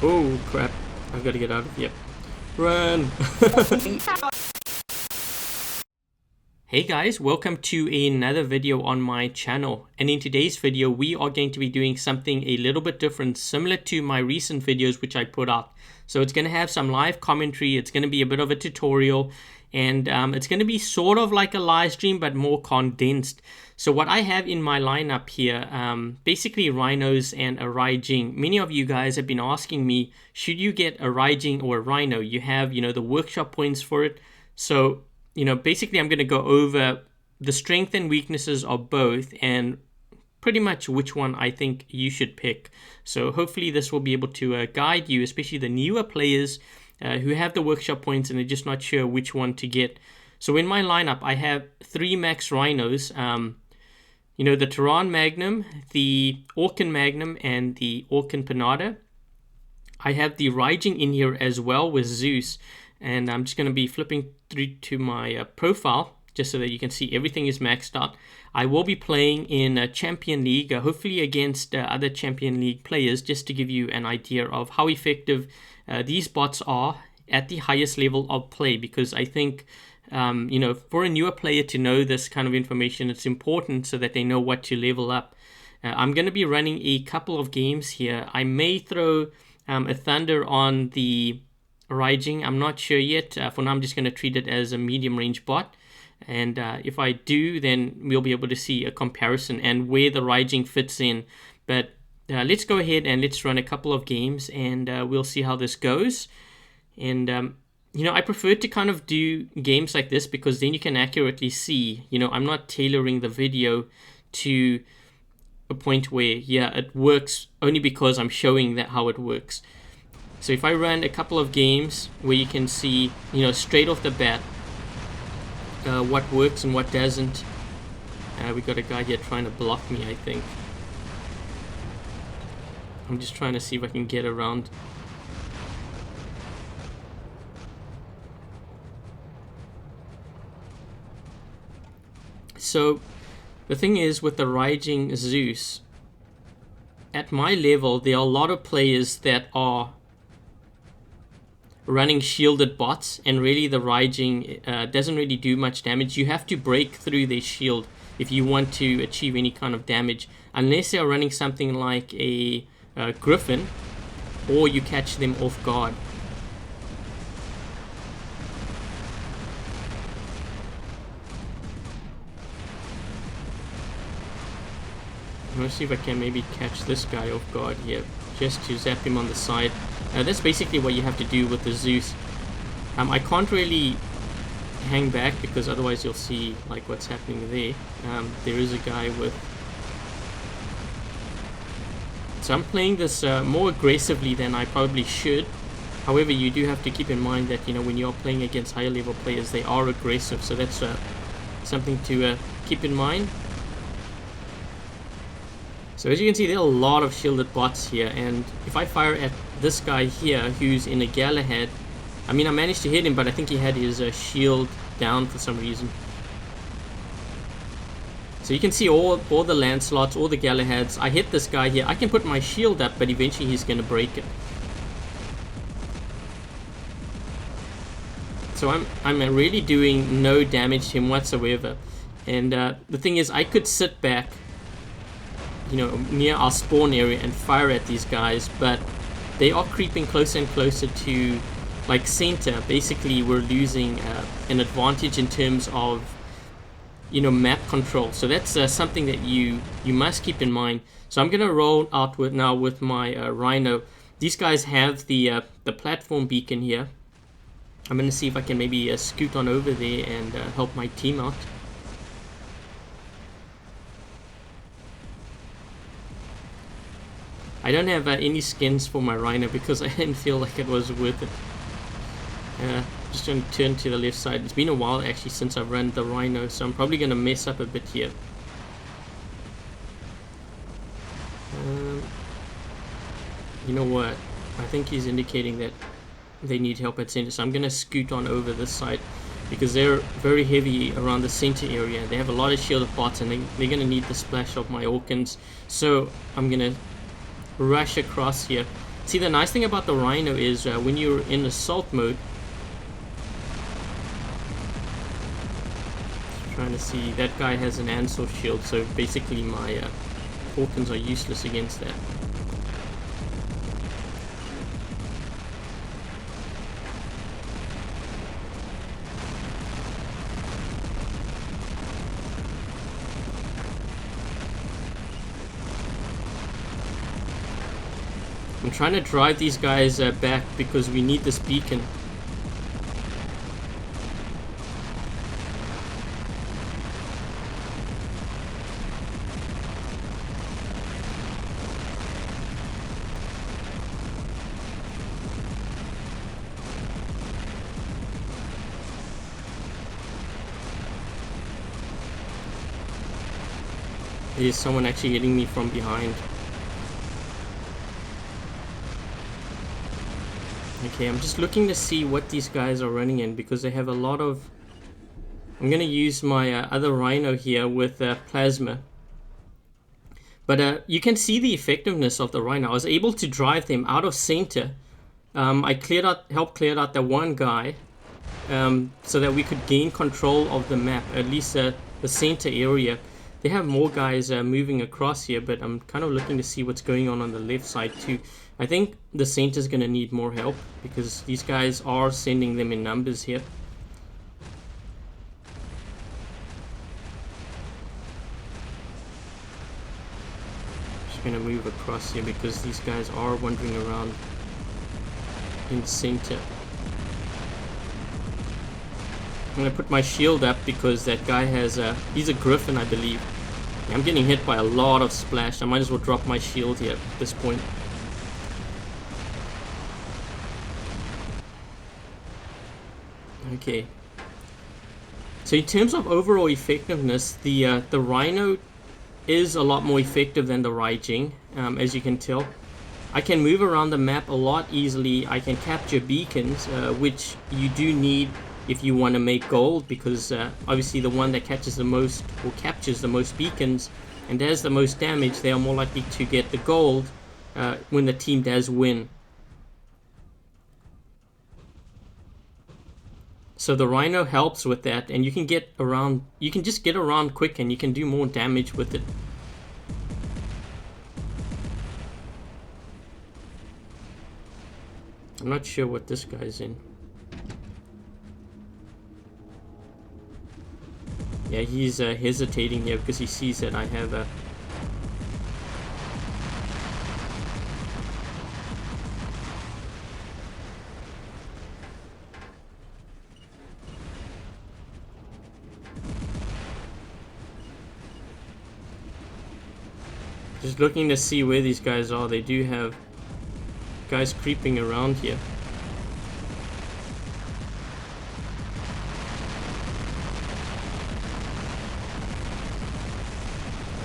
Oh crap, I've got to get out of here. Run! Hey guys, welcome to another video on my channel, and in today's video we are going to be doing something a little bit different, similar to my recent videos which I put out. So it's going to have some live commentary, it's going to be a bit of a tutorial, and it's going to be sort of like a live stream but more condensed. So what I have in my lineup here, basically rhinos and a Raijin. Many of you guys have been asking me, should you get a Raijin or a rhino? You have, the workshop points for it. So basically I'm going to go over the strength and weaknesses of both and pretty much which one I think you should pick. So hopefully this will be able to guide you, especially the newer players who have the workshop points and they're just not sure which one to get. So in my lineup, I have 3 max rhinos, the Tehran Magnum, the Orkan Magnum, and the Orkan Panada. I have the Raijin in here as well with Zeus. And I'm just going to be flipping through to my profile just so that you can see everything is maxed out. I will be playing in a Champion League, hopefully against other Champion League players, just to give you an idea of how effective these bots are at the highest level of play. Because I think, for a newer player to know this kind of information, it's important so that they know what to level up. I'm going to be running a couple of games here. I may throw a Thunder on the Raijin, I'm not sure yet. For now I'm just going to treat it as a medium range bot, and if I do, then we'll be able to see a comparison and where the Raijin fits in. But let's go ahead and let's run a couple of games, and we'll see how this goes. And I prefer to kind of do games like this because then you can accurately see, I'm not tailoring the video to a point where it works only because I'm showing that how it works. So if I run a couple of games where you can see, straight off the bat, what works and what doesn't. We got a guy here trying to block me, I think. I'm just trying to see if I can get around. So the thing is with the Raijin Zeus, at my level, there are a lot of players that are running shielded bots, and really the Raijin doesn't really do much damage. You have to break through their shield if you want to achieve any kind of damage, unless they're running something like a Griffin, or you catch them off guard. Let's see if I can maybe catch this guy off guard here, just to zap him on the side. That's basically what you have to do with the Zeus. I can't really hang back because otherwise you'll see like what's happening there. There is a guy with... So I'm playing this more aggressively than I probably should. However, you do have to keep in mind that when you're playing against higher level players, they are aggressive. So that's something to keep in mind. So as you can see, there are a lot of shielded bots here, and if I fire at this guy here who's in a Galahad, I managed to hit him, but I think he had his shield down for some reason. So you can see all the Lancelots, all the Galahads. I hit this guy here. I can put my shield up, but eventually he's going to break it. So I'm really doing no damage to him whatsoever. And the thing is, I could sit back near our spawn area and fire at these guys, but they are creeping closer and closer to like center. Basically we're losing an advantage in terms of map control. So that's something that you must keep in mind. So I'm gonna roll out with my Rhino. These guys have the platform beacon here. I'm gonna see if I can maybe scoot on over there and help my team out. I don't have any skins for my Rhino because I didn't feel like it was worth it. Just going to turn to the left side. It's been a while actually since I've run the Rhino, so I'm probably going to mess up a bit here. You know what? I think he's indicating that they need help at center, so I'm going to scoot on over this side because they're very heavy around the center area. They have a lot of shielded bots, and they're going to need the splash of my Orkans. So I'm going to rush across here. See, the nice thing about the Rhino is when you're in assault mode, trying to see, that guy has an Ansel shield, so basically my Hawkins are useless against that. I'm trying to drive these guys back because we need this beacon. There's someone actually hitting me from behind. Okay, I'm just looking to see what these guys are running in because they have a lot of... I'm going to use my other Rhino here with plasma. But you can see the effectiveness of the Rhino. I was able to drive them out of center. I helped clear out the one guy so that we could gain control of the map, at least the center area. They have more guys moving across here, but I'm kind of looking to see what's going on the left side too. I think the center's going to need more help because these guys are sending them in numbers here. Just going to move across here because these guys are wandering around in center. I'm going to put my shield up because that guy has he's a Griffin, I believe. I'm getting hit by a lot of splash. I might as well drop my shield here at this point. Okay. So in terms of overall effectiveness, the Rhino is a lot more effective than the Raijin, as you can tell. I can move around the map a lot easily. I can capture beacons, which you do need if you want to make gold, because obviously the one that catches the most or captures the most beacons and does the most damage, they are more likely to get the gold when the team does win. So the Rhino helps with that, and you can get around, you can just get around quick and you can do more damage with it. I'm not sure what this guy's in. Yeah, he's hesitating here because he sees that I have a... Just looking to see where these guys are. They do have guys creeping around here.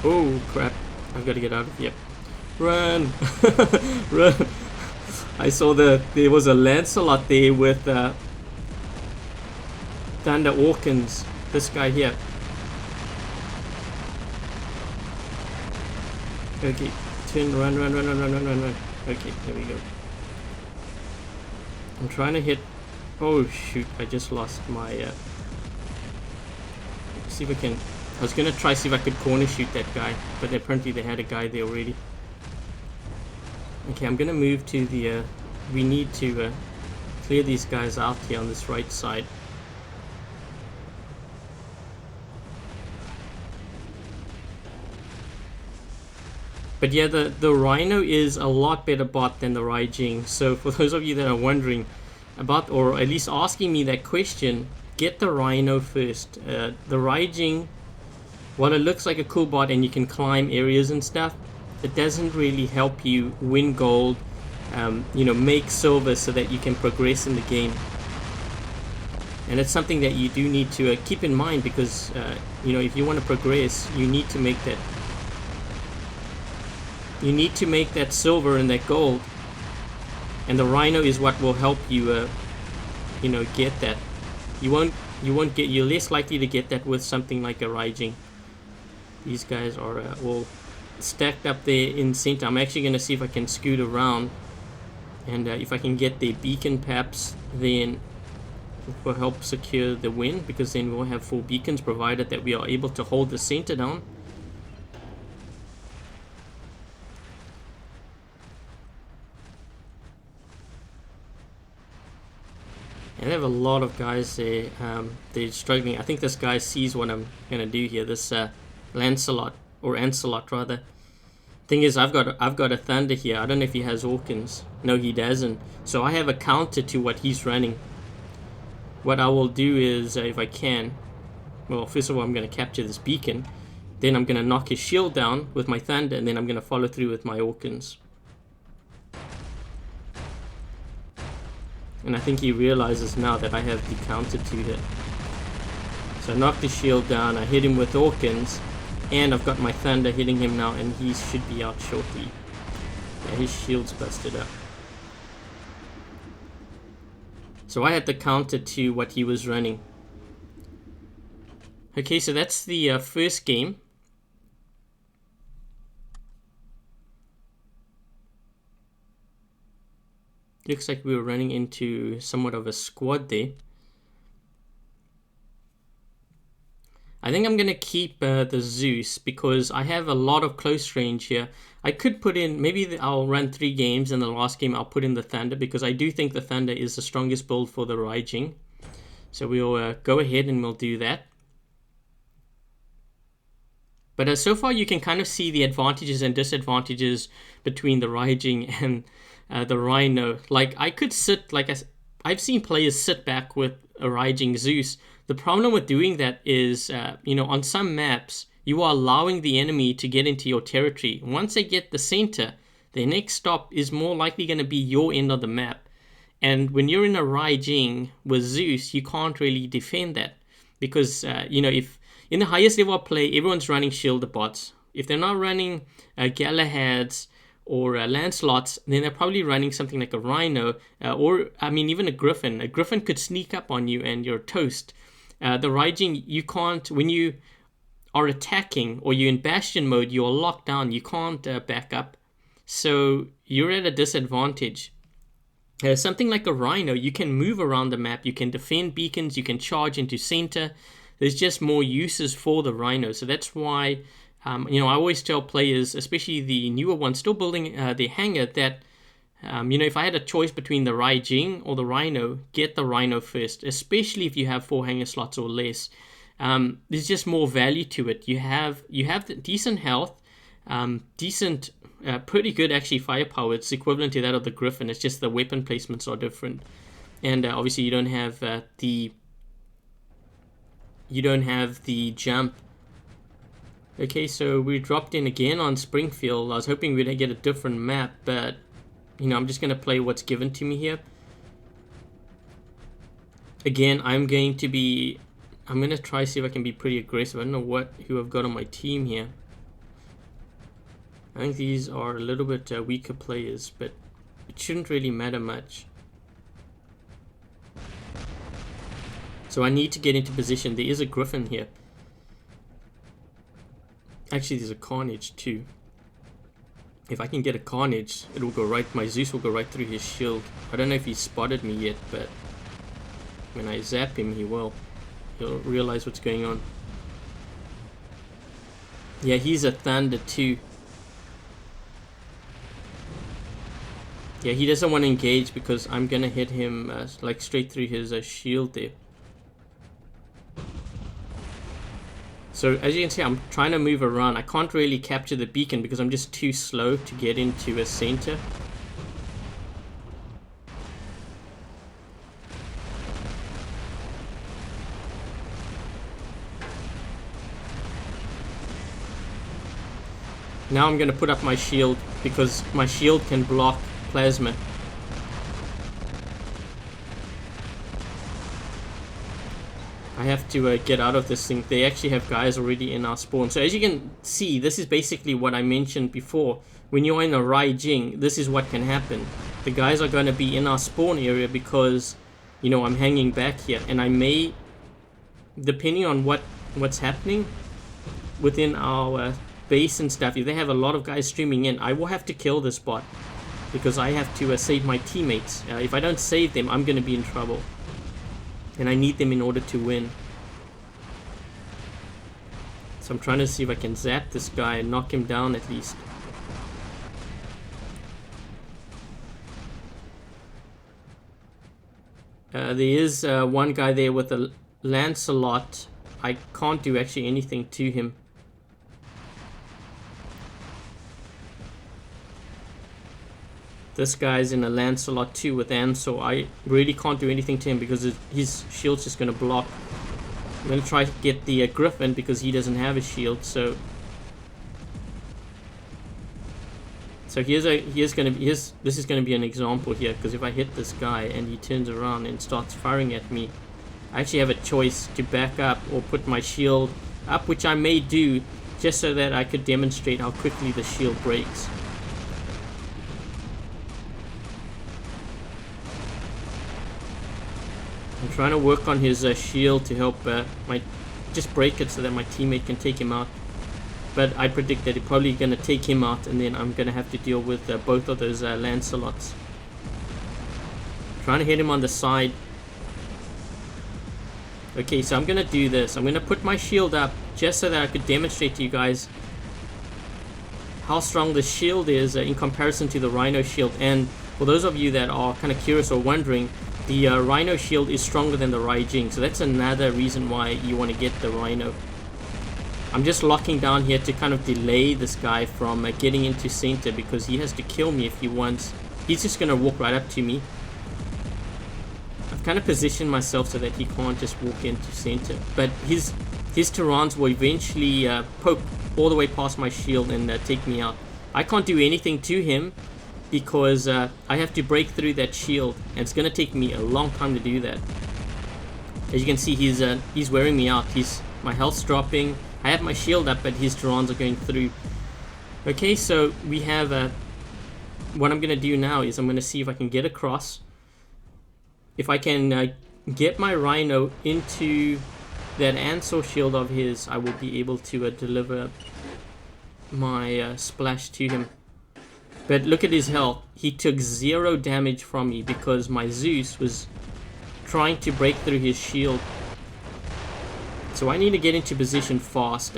Oh crap, I've got to get out of here. Run! Run! I saw there was a Lancelot there with Thunder Hawkins, this guy here. Okay, turn, run. Okay, there we go. I'm trying to hit... Oh shoot, I just lost my... Let's see if I can... I was gonna try see if I could corner shoot that guy, but apparently they had a guy there already. Okay, I'm gonna move to the... we need to clear these guys out here on this right side. But yeah, the Rhino is a lot better bot than the Raijin. So for those of you that are wondering about, or at least asking me that question, get the Rhino first. The Raijin, while it looks like a cool bot and you can climb areas and stuff, it doesn't really help you win gold, you know, make silver so that you can progress in the game. And it's something that you do need to keep in mind because, you know, if you want to progress, you need to make that. You need to make that silver and that gold, and the Rhino is what will help you, you know, get that. You're less likely to get that with something like a Raijin. These guys are all stacked up there in center. I'm actually going to see if I can scoot around And if I can get the beacon perhaps, then it will help secure the win, because then we'll have 4 beacons provided that we are able to hold the center down. And I have a lot of guys there. They're struggling. I think this guy sees what I'm gonna do here. This Lancelot, or Ancelot rather. Thing is, I've got a Thunder here. I don't know if he has Orkans. No, he doesn't. So I have a counter to what he's running. What I will do is, if I can, well, first of all, I'm going to capture this beacon. Then I'm going to knock his shield down with my Thunder, and then I'm going to follow through with my Orkans. And I think he realizes now that I have the counter to hit. So I knock the shield down, I hit him with Orkans, and I've got my Thunder hitting him now, and he should be out shortly. Yeah, his shield's busted up. So I had the counter to what he was running. Okay, so that's the first game. Looks like we were running into somewhat of a squad there. I think I'm going to keep the Zeus because I have a lot of close range here. I could put in, maybe I'll run 3 games, and the last game I'll put in the Thunder, because I do think the Thunder is the strongest build for the Raijin. So we'll go ahead and we'll do that. But so far you can kind of see the advantages and disadvantages between the Raijin and the Rhino. Like, I could sit, like I've seen players sit back with a Raijin Zeus. The problem with doing that is, you know, on some maps, you are allowing the enemy to get into your territory. Once they get the center, their next stop is more likely going to be your end of the map. And when you're in a Raijin with Zeus, you can't really defend that. Because, you know, if in the highest level of play, everyone's running Shielder bots. If they're not running Galahads or Lancelots, then they're probably running something like a Rhino, or, I mean, even a Griffin. A Griffin could sneak up on you and you're toast. The Raijin, you can't, when you are attacking or you're in Bastion mode, you're locked down. You can't back up. So you're at a disadvantage. Something like a Rhino, you can move around the map. You can defend beacons. You can charge into center. There's just more uses for the Rhino. So that's why, you know, I always tell players, especially the newer ones still building the hangar, that you know, if I had a choice between the Raijin or the Rhino, get the Rhino first, especially if you have 4 hangar slots or less. There's just more value to it. You have decent health, decent, pretty good actually firepower. It's equivalent to that of the Griffin. It's just the weapon placements are different, and obviously you don't have the jump. Okay, so we dropped in again on Springfield. I was hoping we'd get a different map, but you know, I'm just going to play what's given to me here. Again, I'm going to try see if I can be pretty aggressive. I don't know who I've got on my team here. I think these are a little bit weaker players, but it shouldn't really matter much. So I need to get into position. There is a Griffin here. Actually, there's a Carnage too. If I can get a Carnage, it'll go right, my Zeus will go right through his shield. I don't know if he spotted me yet, but when I zap him, he'll realize what's going on. Yeah, he's a Thunder too. Yeah, he doesn't want to engage because I'm going to hit him like straight through his shield there. So as you can see, I'm trying to move around. I can't really capture the beacon because I'm just too slow to get into a center. Now I'm going to put up my shield because my shield can block plasma. I have to get out of this thing. They actually have guys already in our spawn. So as you can see, this is basically what I mentioned before. When you're in a Raijin, this is what can happen. The guys are going to be in our spawn area because, you know, I'm hanging back here. And I may, depending on what's happening within our base and stuff, if they have a lot of guys streaming in, I will have to kill this bot. because I have to save my teammates. If I don't save them, I'm going to be in trouble. And I need them in order to win. So I'm trying to see if I can zap this guy and knock him down at least. There is one guy there with a Lancelot. I can't do actually anything to him. This guy's in a Lancelot too with Ansel. I really can't do anything to him because his shield's just going to block. I'm going to try to get the Griffin because he doesn't have a shield. So this is going to be an example here, because if I hit this guy and he turns around and starts firing at me, I actually have a choice to back up or put my shield up, which I may do just so that I could demonstrate how quickly the shield breaks. I'm trying to work on his shield to help just break it so that my teammate can take him out. But I predict that he's probably going to take him out, and then I'm going to have to deal with both of those Lancelots. Trying to hit him on the side. Okay, so I'm going to do this. I'm going to put my shield up just so that I could demonstrate to you guys how strong the shield is in comparison to the Rhino shield. And for those of you that are kind of curious or wondering, the Rhino shield is stronger than the Raijin, so that's another reason why you want to get the Rhino. I'm just locking down here to kind of delay this guy from getting into center, because he has to kill me if he wants. He's just going to walk right up to me. I've kind of positioned myself so that he can't just walk into center. But his Tyrants will eventually poke all the way past my shield and take me out. I can't do anything to him because I have to break through that shield, and it's going to take me a long time to do that. As you can see, he's wearing me out. My health's dropping. I have my shield up, but his Tyrants are going through. Okay, so we have what I'm going to do now is I'm going to see if I can get across. If I can get my Rhino into that Ansel shield of his, I will be able to deliver my splash to him. But look at his health. He took 0 damage from me because my Zeus was trying to break through his shield. So I need to get into position fast.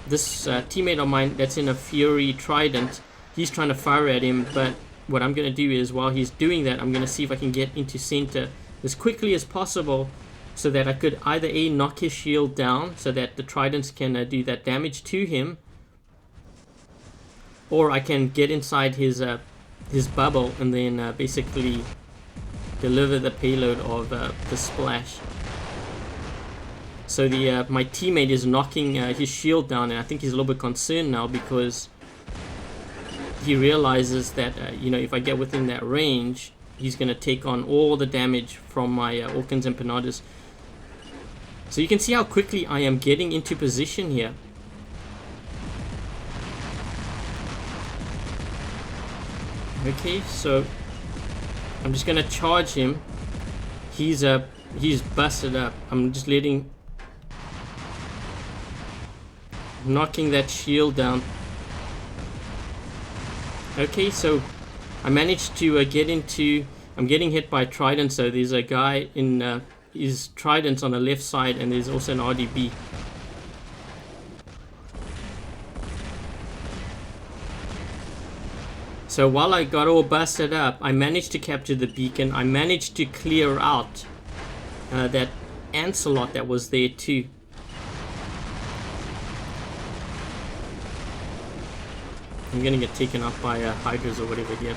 This teammate of mine that's in a Fury Trident, he's trying to fire at him, but what I'm going to do is, while he's doing that, I'm going to see if I can get into center as quickly as possible so that I could either A, knock his shield down so that the Tridents can do that damage to him, or I can get inside his bubble and then basically deliver the payload of the splash. So my teammate is knocking his shield down, and I think he's a little bit concerned now because he realizes that if I get within that range, he's going to take on all the damage from my Orkans and Panadas. So you can see how quickly I am getting into position here. Okay, so I'm just going to charge him. He's busted up. I'm just knocking that shield down. Okay, so I managed to get into. I'm getting hit by Trident, so there's a guy in his Tridents on the left side, and there's also an RDB. So while I got all busted up, I managed to capture the beacon. I managed to clear out that Ancelot that was there too. I'm gonna get taken up by Hydras or whatever here.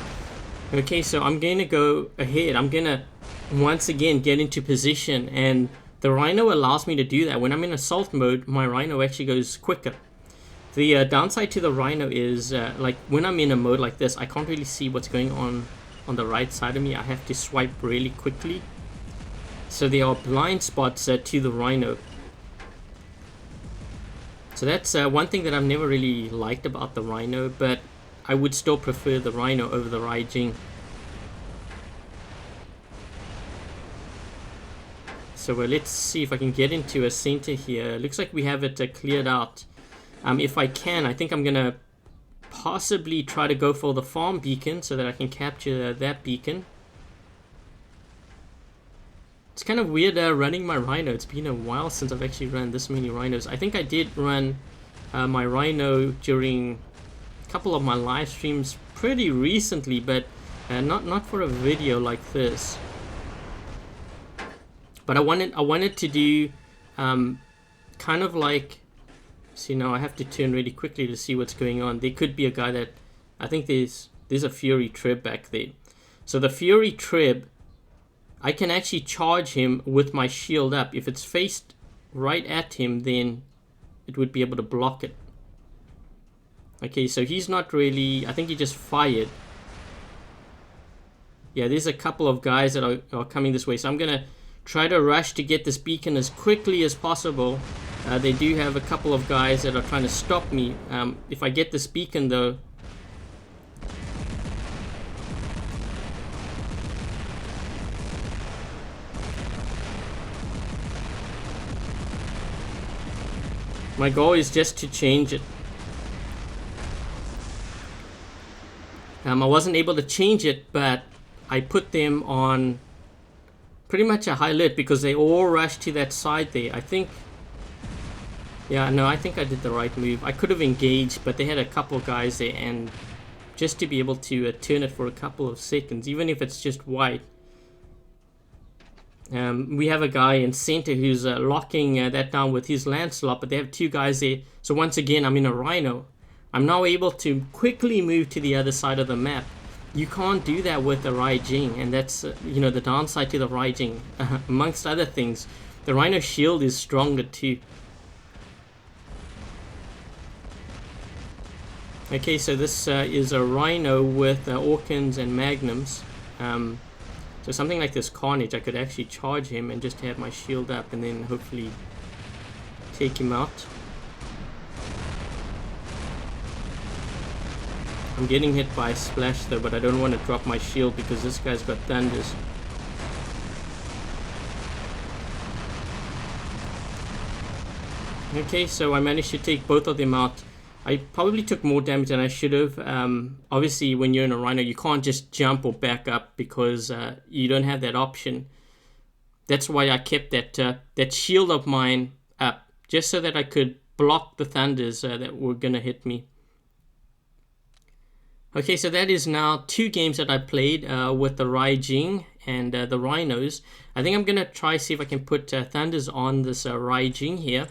Okay, so I'm gonna go ahead. I'm gonna once again get into position, and the Rhino allows me to do that. When I'm in assault mode, my Rhino actually goes quicker. The downside to the Rhino is like when I'm in a mode like this, I can't really see what's going on the right side of me. I have to swipe really quickly. So there are blind spots to the Rhino. So that's one thing that I've never really liked about the Rhino, but I would still prefer the Rhino over the Raijin. So let's see if I can get into a center here. Looks like we have it cleared out. If I can, I think I'm gonna possibly try to go for the farm beacon so that I can capture that beacon. It's kind of weird running my Rhino. It's been a while since I've actually run this many Rhinos. I think I did run my Rhino during a couple of my live streams pretty recently, but not for a video like this. But I wanted to do kind of like, see, now I have to turn really quickly to see what's going on. There could be a guy that, I think there's a Fury Treb back there. So the Fury Treb, I can actually charge him with my shield up. If it's faced right at him, then it would be able to block it. Okay, so he's not really, I think he just fired. Yeah, there's a couple of guys that are coming this way. So I'm going to try to rush to get this beacon as quickly as possible. They do have a couple of guys that are trying to stop me. If I get this beacon though, my goal is just to change it. I wasn't able to change it, but I put them on pretty much a high alert because they all rushed to that side there. I think, yeah, no, I think I did the right move. I could have engaged, but they had a couple of guys there, and just to be able to turn it for a couple of seconds, even if it's just white. We have a guy in center who's locking that down with his Lancelot, but they have two guys there. So once again, I'm in a Rhino. I'm now able to quickly move to the other side of the map. You can't do that with the Raijin, and that's the downside to the Raijin. Amongst other things, the Rhino shield is stronger too. Okay, so this is a Rhino with Orkans and Magnums. So something like this Carnage, I could actually charge him and just have my shield up and then hopefully take him out. I'm getting hit by a splash though, but I don't want to drop my shield because this guy's got thunders. Okay, so I managed to take both of them out. I probably took more damage than I should have. Obviously, when you're in a Rhino, you can't just jump or back up because you don't have that option. That's why I kept that shield of mine up, just so that I could block the thunders that were going to hit me. Okay, so that is now 2 games that I played with the Raijin and the Rhinos. I think I'm going to try see if I can put thunders on this Raijin here.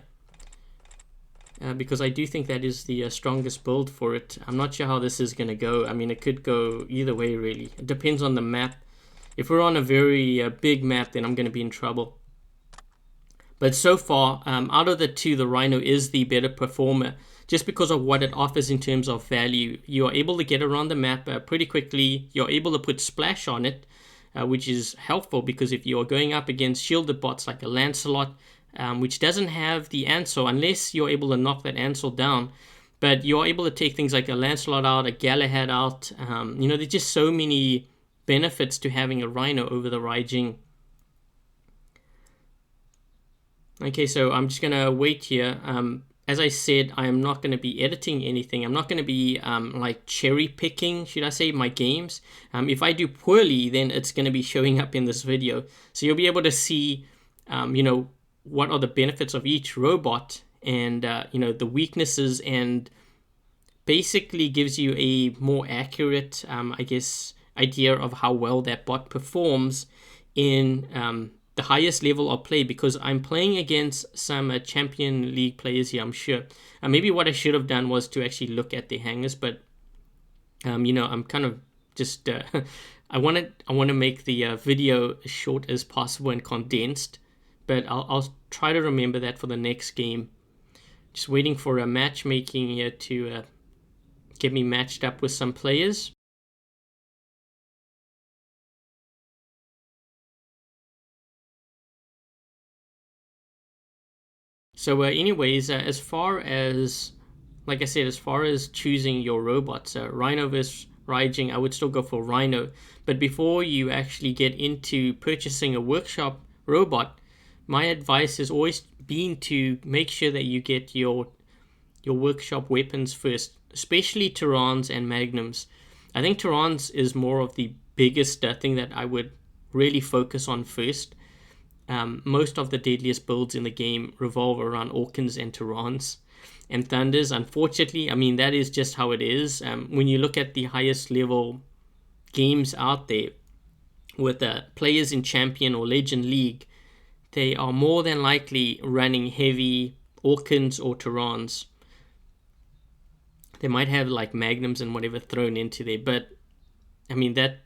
Because I do think that is the strongest build for it. I'm not sure how this is going to go. I mean, it could go either way, really. It depends on the map. If we're on a very big map, then I'm going to be in trouble. But so far, out of the 2, the Rhino is the better performer, just because of what it offers in terms of value. You are able to get around the map pretty quickly. You're able to put splash on it, which is helpful, because if you're going up against shielded bots like a Lancelot, which doesn't have the Ansel, unless you're able to knock that Ansel down. But you're able to take things like a Lancelot out, a Galahad out. There's just so many benefits to having a Rhino over the Raijin. Okay, so I'm just going to wait here. As I said, I am not going to be editing anything. I'm not going to be like cherry picking, should I say, my games. If I do poorly, then it's going to be showing up in this video. So you'll be able to see, what are the benefits of each robot and, the weaknesses, and basically gives you a more accurate, idea of how well that bot performs in the highest level of play, because I'm playing against some Champion League players here, I'm sure. Maybe what I should have done was to actually look at their hangers, but, I'm kind of just, I want to make the video as short as possible and condensed. But I'll try to remember that for the next game. Just waiting for a matchmaking here to get me matched up with some players. So anyways, as far as, like I said, as far as choosing your robots, Rhino vs Raijin, I would still go for Rhino. But before you actually get into purchasing a workshop robot, my advice has always been to make sure that you get your workshop weapons first. especially Terrans and Magnums. I think Terrans is more of the biggest thing that I would really focus on first. Most of the deadliest builds in the game revolve around Orkans and Terrans and Thunders. Unfortunately, I mean, that is just how it is. When you look at the highest level games out there with players in Champion or Legend League, they are more than likely running heavy Orkans or Terrans. They might have like Magnums and whatever thrown into there, but I mean, that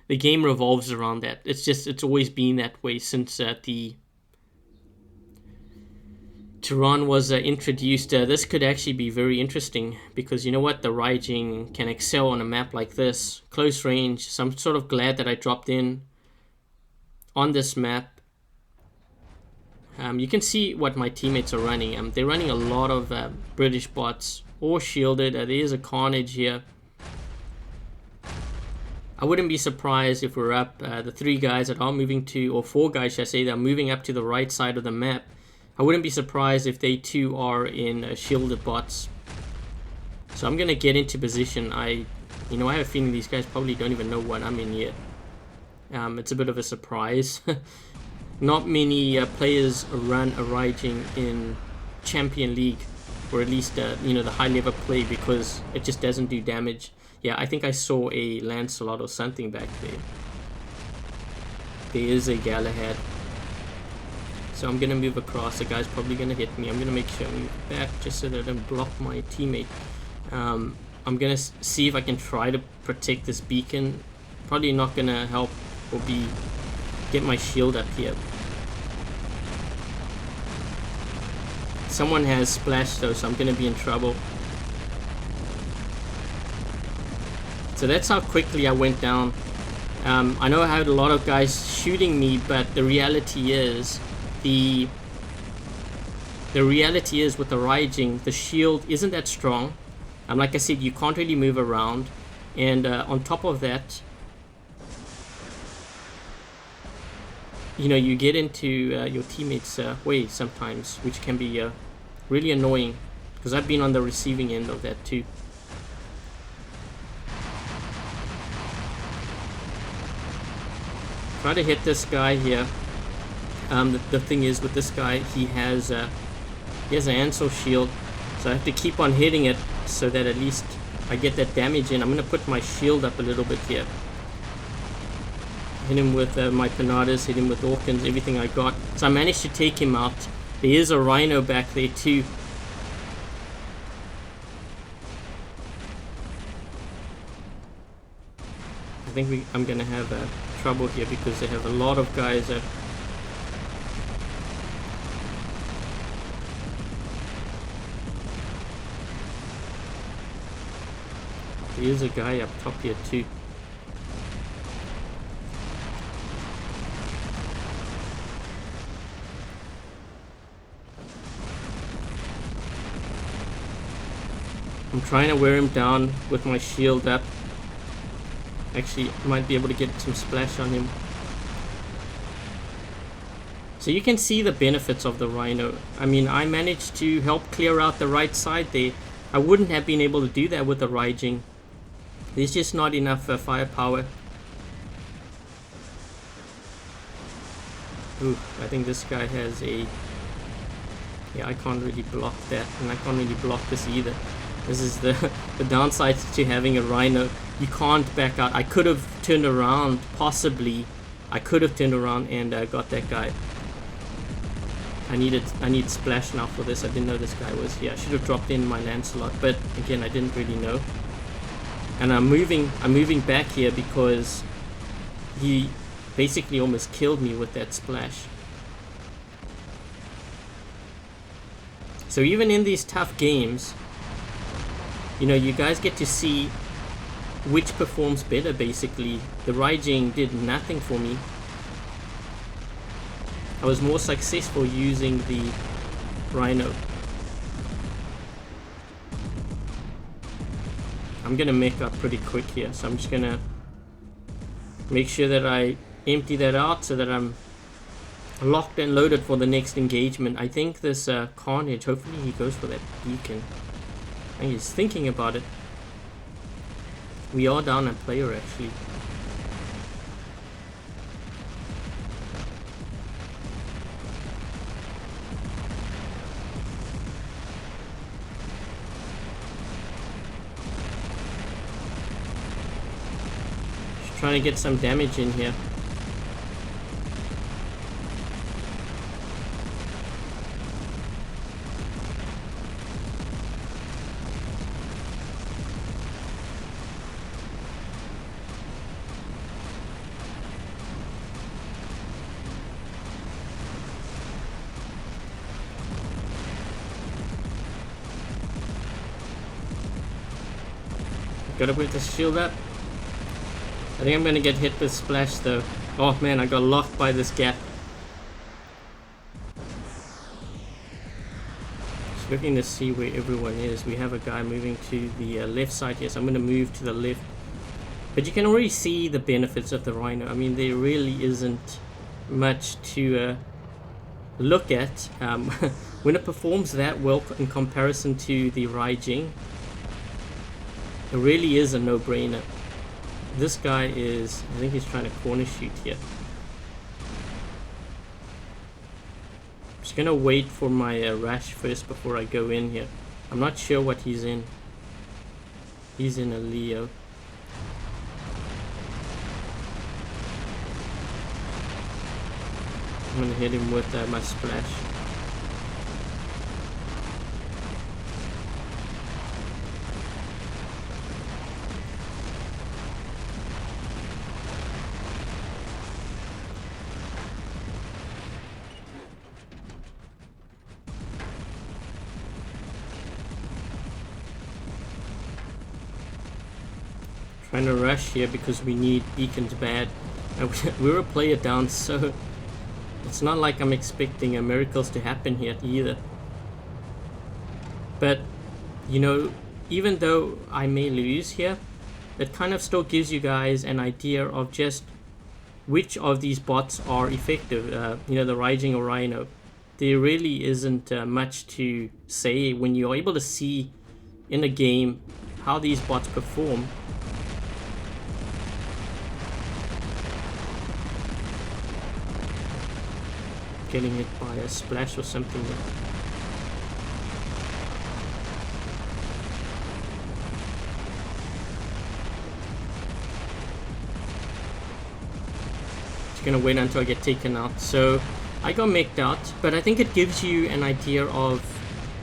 the game revolves around that. It's always been that way since the Terran was introduced. This could actually be very interesting because you know what, the Raijin can excel on a map like this, close range. So I'm sort of glad that I dropped in on this map. You can see what my teammates are running. They're running a lot of British bots, all shielded. There is a Carnage here. I wouldn't be surprised if we're up. The 3 guys that are moving to, or 4 guys should I say, that are moving up to the right side of the map. I wouldn't be surprised if they too are in shielded bots. So I'm going to get into position. I have a feeling these guys probably don't even know what I'm in yet. It's a bit of a surprise. Not many players run a Raijin in Champion League, or at least the high level play, because it just doesn't do damage. Yeah, I think I saw a Lancelot or something back there. There is a Galahad. So I'm gonna move across. The guy's probably gonna hit me. I'm gonna make sure I move back just so that I don't block my teammate. I'm gonna see if I can try to protect this beacon. Probably not gonna help or get my shield up here. Someone has splashed though, so I'm gonna be in trouble. So that's how quickly I went down. I know I had a lot of guys shooting me, but the reality is with the Raijin, the shield isn't that strong. Like I said, you can't really move around, and on top of that, you get into your teammates' way sometimes, which can be really annoying, because I've been on the receiving end of that too. Try to hit this guy here. The thing is with this guy, he has an Ansel shield, so I have to keep on hitting it so that at least I get that damage in. I'm going to put my shield up a little bit here. Hit him with my Panadas, hit him with Orkans, everything I got. So I managed to take him out. There is a Rhino back there too. I think I'm going to have trouble here because they have a lot of guys that... There's a guy up top here too. I'm trying to wear him down with my shield up. Actually, might be able to get some splash on him. So you can see the benefits of the Rhino. I mean, I managed to help clear out the right side there. I wouldn't have been able to do that with the Raijin. There's just not enough firepower. Ooh, I think this guy has a... Yeah, I can't really block that, and I can't really block this either. This is the downside to having a Rhino. You can't back out. I could have turned around, possibly. I could have turned around and got that guy. I need splash now for this. I didn't know this guy was here. I should have dropped in my Lancelot, but again, I didn't really know. And I'm moving back here because he basically almost killed me with that splash. So even in these tough games, you guys get to see which performs better, basically. The Raijin did nothing for me. I was more successful using the Rhino. I'm gonna make up pretty quick here, so I'm just gonna make sure that I empty that out so that I'm locked and loaded for the next engagement. I think this Carnage, hopefully he goes for that beacon. I think he's thinking about it. We are down a player actually. Just trying to get some damage in here. Gotta put the shield up. I think I'm gonna get hit with splash though. Oh man, I got locked by this gap. Just looking to see where everyone is. We have a guy moving to the left side here, so I'm gonna move to the left. But you can already see the benefits of the Rhino. I mean, there really isn't much to look at. When it performs that well in comparison to the Raijin, it really is a no-brainer. This guy is, I think he's trying to corner shoot here. I'm just gonna wait for my rash first before I go in here. I'm not sure what he's in. He's in a Leo. I'm gonna hit him with my splash. Trying to rush here because we need beacons bad. We're a player down, so it's not like I'm expecting miracles to happen here either. But, you know, even though I may lose here, it kind of still gives you guys an idea of just which of these bots are effective. You know, the Raijin or Rhino. There really isn't much to say when you're able to see in a game how these bots perform. Getting hit by a splash or something. Just gonna wait until I get taken out. So I got mech'd out, but I think it gives you an idea of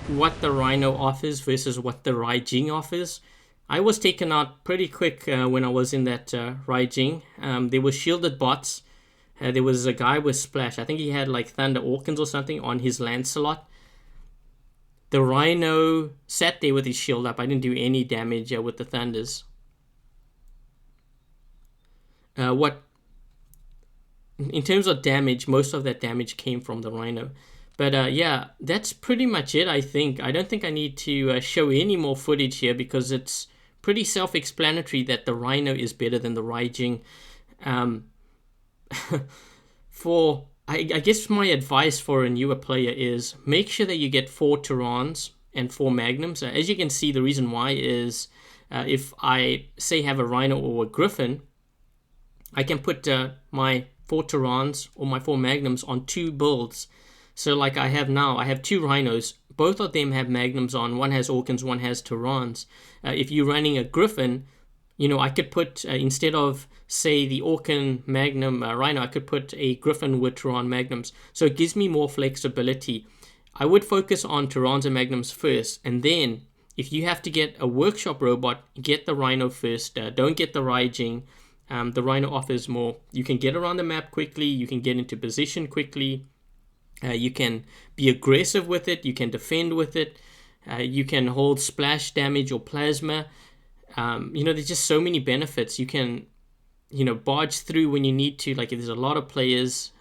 what the Rhino offers versus what the Raijin offers. I was taken out pretty quick when I was in that Raijin. There were shielded bots. There was a guy with splash. I think he had like Thunder Orkans or something on his Lancelot. The Rhino sat there with his shield up. I didn't do any damage with the Thunders. In terms of damage, most of that damage came from the Rhino. But yeah, that's pretty much it, I think. I don't think I need to show any more footage here because it's pretty self-explanatory that the Rhino is better than the Raijin. I guess my advice for a newer player is make sure that you get 4 Tyrans and 4 Magnums. As you can see, the reason why is if I say have a Rhino or a Griffin, I can put my 4 Tyrans or my 4 Magnums on 2 builds. So like I have now, I have 2 Rhinos. Both of them have Magnums on. One has Orkans, one has Tyrans. If you're running a Griffin, you know, I could put, instead of, say, the Orkan Magnum Rhino, I could put a Griffin with Tyran Magnums. So it gives me more flexibility. I would focus on Tyrans and Magnums first. And then, if you have to get a workshop robot, get the Rhino first. Don't get the Raijin. The Rhino offers more. You can get around the map quickly. You can get into position quickly. You can be aggressive with it. You can defend with it. You can hold splash damage or plasma. You know, there's just so many benefits. You can, you know, barge through when you need to. Like if there's a lot of players,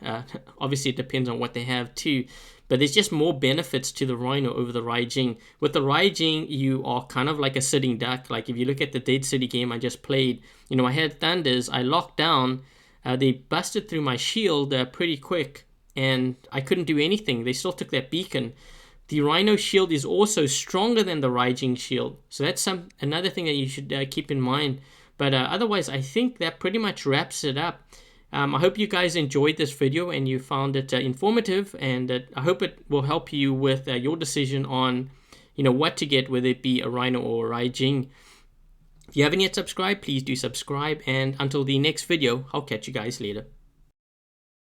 obviously it depends on what they have too. But there's just more benefits to the Rhino over the Raijin. With the Raijin, you are kind of like a sitting duck. Like if you look at the Dead City game I just played, you know, I had Thunders, I locked down, they busted through my shield pretty quick, and I couldn't do anything. They still took that beacon. The Rhino shield is also stronger than the Raijin shield, so that's another thing that you should keep in mind. But otherwise, I think that pretty much wraps it up. I hope you guys enjoyed this video and you found it informative, and I hope it will help you with your decision on, what to get, whether it be a Rhino or a Raijin. If you haven't yet subscribed, please do subscribe, and until the next video, I'll catch you guys later.